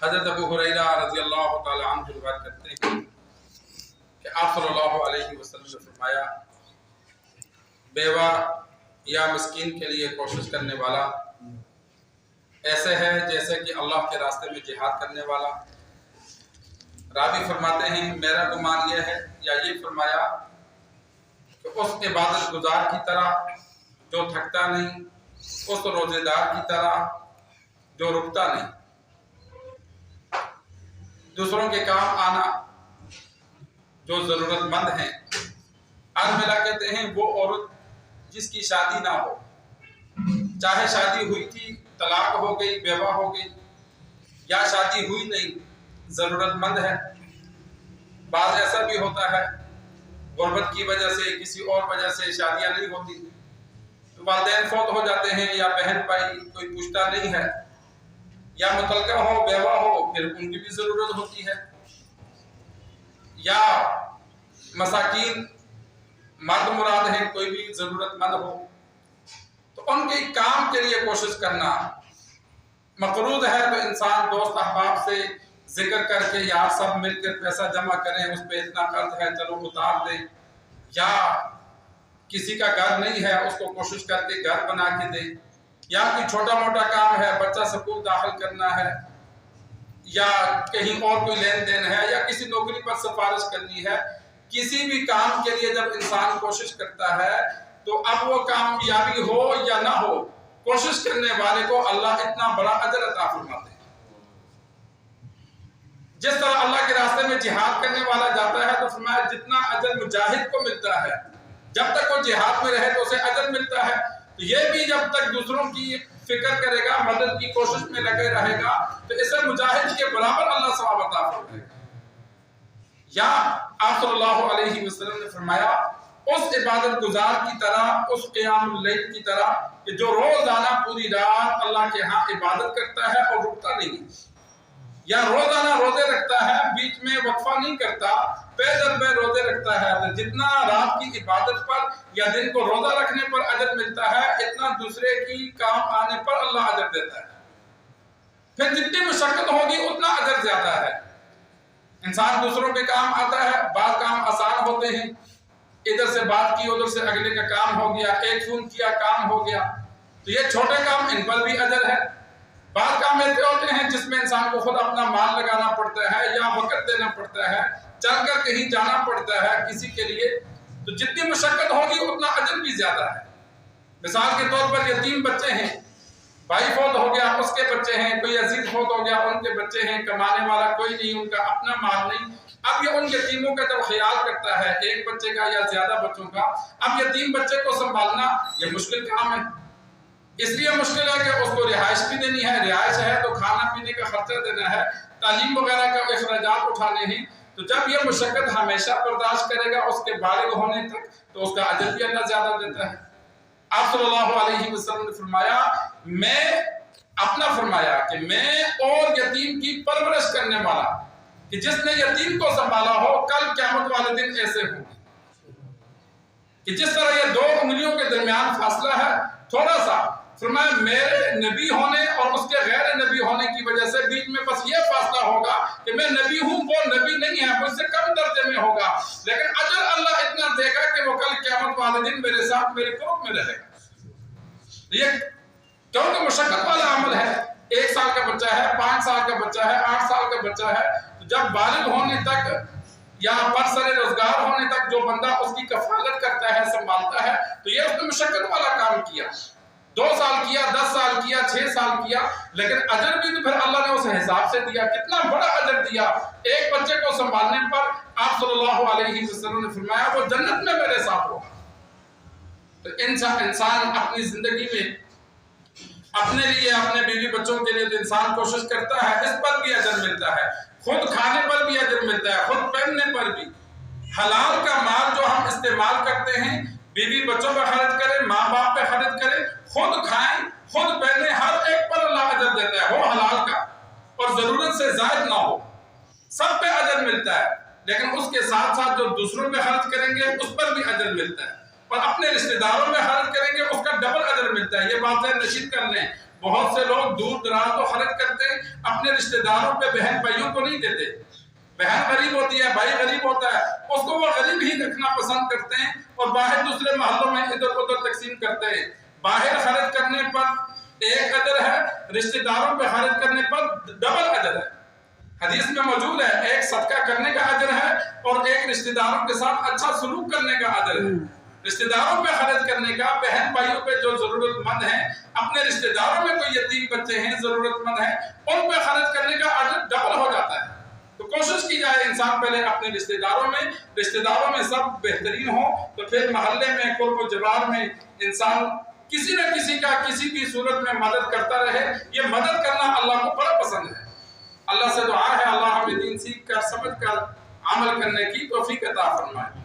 حضرت ابو ہریرہ رضی اللہ تعالی عنہ روایت کرتے ہیں کہ آپ صلی اللہ علیہ وسلم نے فرمایا بیوہ یا مسکین کے لیے کوشش کرنے والا ایسے ہے جیسے کہ اللہ کے راستے میں جہاد کرنے والا۔ راوی فرماتے ہیں میرا گمان یہ ہے یا یہ فرمایا کہ اس عبادت گزار کی طرح جو تھکتا نہیں، اس روزے دار کی طرح جو رکتا نہیں، دوسروں کے کام آنا جو ضرورت مند ہیں۔ ارملہ کہتے ہیں وہ عورت جس کی شادی نہ ہو، چاہے شادی ہوئی تھی طلاق ہو گئی، بیوہ ہو گئی، یا شادی ہوئی نہیں ضرورت مند ہے۔ بعض ایسا بھی ہوتا ہے غربت کی وجہ سے کسی اور وجہ سے شادیاں نہیں ہوتی، تو والدین فوت ہو جاتے ہیں یا بہن بھائی کوئی پوچھتا نہیں ہے، یا متعلقہ ہو بیوہ ہو پھر ان کی بھی ضرورت ہوتی ہے، یا مساکین مرد مراد ہیں کوئی بھی ضرورت مند ہو، تو ان کے کام کے لیے کوشش کرنا مقروض ہے تو انسان دوست احباب سے ذکر کر کے یار سب مل کر پیسہ جمع کریں، اس پہ اتنا قرض ہے چلو اتار دیں، یا کسی کا گھر نہیں ہے اس کو کوشش کر کے گھر بنا کے دیں، یا کوئی چھوٹا موٹا کام ہے بچہ سکول داخل کرنا ہے، یا کہیں اور کوئی لین دین ہے، یا کسی نوکری پر سفارش کرنی ہے۔ کسی بھی کام کے لیے جب انسان کوشش کرتا ہے تو اب وہ کامیابی ہو یا نہ ہو، کوشش کرنے والے کو اللہ اتنا بڑا اجر عطا فرماتے ہیں۔ جس طرح اللہ کے راستے میں جہاد کرنے والا جاتا ہے تو فرمایا جتنا اجر مجاہد کو ملتا ہے جب تک وہ جہاد میں رہے تو اسے اجر ملتا ہے، تو یہ بھی جب تک دوسروں کی فکر کرے گا، مدد کی کوشش میں لگے رہے گا تو اسے مجاہد کے برابر اللہ ثواب عطا فرمائے گا۔ یا آپ صلی اللہ علیہ وسلم نے فرمایا اس عبادت گزار کی طرح، اس قیام اللیل کی طرح کہ جو روزانہ پوری رات اللہ کے ہاں عبادت کرتا ہے اور رکتا نہیں، یا روزانہ روزے رکھتا ہے بیچ میں وقفہ نہیں کرتا، پیدل میں روزے رکھتا ہے، جتنا رات کی عبادت پر یا دن کو روزہ رکھنے پر اجر ملتا ہے اتنا دوسرے کی کام آنے پر اللہ اجر دیتا ہے۔ پھر جتنی مشقت ہوگی اتنا اجر زیادہ ہے۔ انسان دوسروں کے کام آتا ہے، بعض کام آسان ہوتے ہیں، ادھر سے بات کی ادھر سے اگلے کا کام ہو گیا، ایک فون کیا کام ہو گیا، تو یہ چھوٹے کام ان پر بھی اجر ہے۔ بعض کام ایسے ہوتے ہیں جس میں انسان کو خود اپنا مال لگانا پڑتا ہے یا وقت دینا پڑتا ہے، چل کر کہیں جانا پڑتا ہے کسی کے لیے، تو جتنی مشقت ہوگی اتنا اجر بھی زیادہ ہے۔ مثال کے طور پر یتیم بچے ہیں، بھائی فوت ہو گیا اس کے بچے ہیں، کوئی عزیز فوت ہو گیا ان کے بچے ہیں، کمانے والا کوئی نہیں، ان کا اپنا مال نہیں، اب یہ ان یتیموں کا جب خیال کرتا ہے ایک بچے کا یا زیادہ بچوں کا، اب یتیم بچے کو سنبھالنا یہ مشکل کام ہے۔ اس لیے مشکل ہے کہ اس کو رہائش بھی دینی ہے، رہائش ہے تو کھانا پینے کا خرچہ دینا ہے، تعلیم وغیرہ کا اخراجات اٹھانے ہیں، تو جب یہ مشقت ہمیشہ برداشت کرے گا اس کے بالغ ہونے تک تو اس کا اجر بھی اللہ زیادہ دیتا ہے۔ آپ صلی اللہ علیہ وسلم نے فرمایا کہ میں اور یتیم کی پرورش کرنے والا کہ جس نے یتیم کو سنبھالا ہو کل قیامت والے دن ایسے ہوں گے کہ جس طرح یہ دو انگلیوں کے درمیان فاصلہ ہے تھوڑا سا، فرمایا میرے نبی ہونے اور اس کے غیر نبی ہونے کی وجہ سے بیچ میں بس یہ فاصلہ ہوگا کہ میں نبی ہوں وہ نبی نہیں ہے، مجھ سے کم درجے میں ہوگا، لیکن اجر اللہ اتنا دے گا کہ وہ کل قیامت والے دن میرے ساتھ میرے قرب میں رہے گا۔ یہ کیونکہ مشقت والا عمل ہے، 1 سال کا بچہ ہے، 5 سال کا بچہ ہے، 8 سال کا بچہ ہے، جب بالغ ہونے تک یا برسر روزگار ہونے تک جو بندہ اس کی کفالت کرتا ہے سنبھالتا ہے تو یہ اس نے مشقت والا کام کیا، 2 سال کیا، 10 سال کیا، 6 سال کیا، لیکن اجر بھی تو پھر اللہ نے اس حساب سے دیا، کتنا بڑا اجر دیا۔ ایک بچے کو سنبھالنے پر آپ صلی اللہ علیہ وسلم نے فرمایا وہ جنت میں میرے ساتھ ہوگا۔ تو انسان اپنی زندگی میں اپنے لیے اپنے بیوی بچوں کے لیے تو انسان کوشش کرتا ہے، اس پر بھی اجر ملتا ہے، خود کھانے پر بھی اجر ملتا ہے، خود پہننے پر بھی۔ حلال کا مال جو ہم استعمال کرتے ہیں بیوی بچوں پہ خرچ کریں، ماں باپ پہ خرچ کریں، خود کھائیں خود پہنیں، ہر ایک پر اللہ اجر دیتا ہے، ہو حلال کا اور ضرورت سے زائد نہ ہو، سب پہ اجر ملتا ہے، لیکن اس کے ساتھ ساتھ جو دوسروں پہ خرچ کریں گے اس پر بھی اجر ملتا ہے، اور اپنے رشتہ داروں میں خرچ کریں گے اس کا ڈبل اجر ملتا ہے۔ یہ بات ذہن نشین کر لیں، بہت سے لوگ دور دراز تو خرچ کرتے ہیں، اپنے رشتہ داروں پہ، بہن بھائیوں کو نہیں دیتے. بہن غریب ہوتی ہے، بھائی غریب ہوتا ہے، اس کو وہ غریب ہی رکھنا پسند کرتے ہیں اور باہر دوسرے محلوں میں ادھر ادھر تقسیم کرتے ہیں. باہر خرچ کرنے پر ایک اجر ہے، رشتہ داروں پہ خرچ کرنے پر ڈبل اجر ہے. حدیث میں موجود ہے، ایک صدقہ کرنے کا اجر ہے اور ایک رشتہ داروں کے ساتھ اچھا سلوک کرنے کا اجر ہے. رشتہ داروں پہ خرچ کرنے کا، بہن بھائیوں پہ جو ضرورت مند ہیں، اپنے رشتہ داروں میں کوئی یتیم بچے ہیں ضرورت مند ہیں، ان پہ خرچ کرنے کا اجر ڈبل ہو جاتا ہے. تو کوشش کی جائے انسان پہلے اپنے رشتہ داروں میں سب بہترین ہو، تو پھر محلے میں، قرب و جوار میں انسان کسی نہ کسی کا کسی بھی صورت میں مدد کرتا رہے. یہ مدد کرنا اللہ کو بڑا پسند ہے. اللہ سے دعا ہے اللہ ہمیں دین سیکھ کر، سمجھ کر عمل کرنے کی توفیق عطا فرمائے.